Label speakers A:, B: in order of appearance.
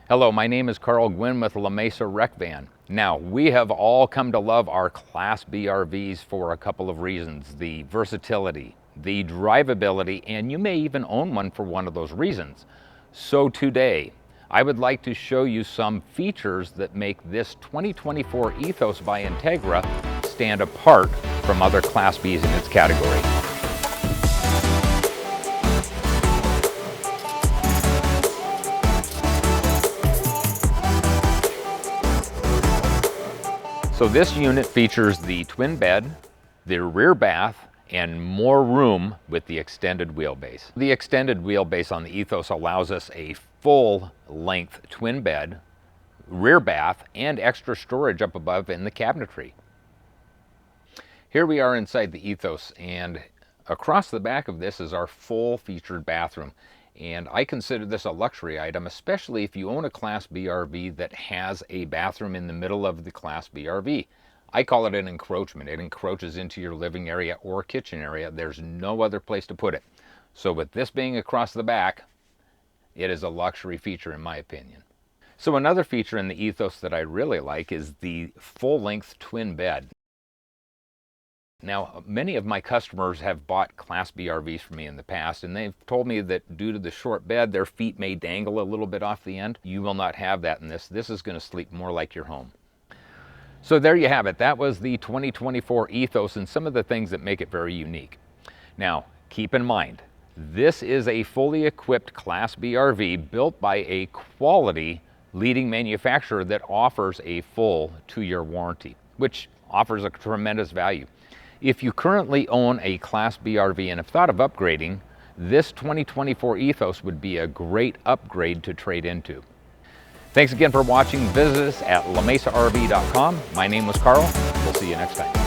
A: Hello, my name is Karl Gwinn with La Mesa Rec Van. Now, we have all come to love our Class B RVs for a couple of reasons. The versatility, the drivability, and you may even own one for one of those reasons. So today, I would like to show you some features that make this 2024 Ethos by Entegra stand apart from other Class Bs in its category. So this unit features the twin bed, the rear bath, and more room with the extended wheelbase. The extended wheelbase on the Ethos allows us a full-length twin bed, rear bath, and extra storage up above in the cabinetry. Here we are inside the Ethos, and across the back of this is our full-featured bathroom. And I consider this a luxury item, especially if you own a Class B RV that has a bathroom in the middle of the Class B RV. I call it an encroachment. It encroaches into your living area or kitchen area. There's no other place to put it. So with this being across the back, it is a luxury feature in my opinion. So another feature in the Ethos that I really like is the full-length twin bed. Now, many of my customers have bought Class B RVs from me in the past, and they've told me that due to the short bed, their feet may dangle a little bit off the end. You will not have that in this. This is going to sleep more like your home. So there you have it. That was the 2024 Ethos and some of the things that make it very unique. Now, keep in mind, this is a fully equipped Class B RV built by a quality leading manufacturer that offers a full 2-year warranty, which offers a tremendous value. If you currently own a Class B RV and have thought of upgrading, this 2024 Ethos would be a great upgrade to trade into. Thanks again for watching. Visit us at lamesarv.com. My name was Karl. We'll see you next time.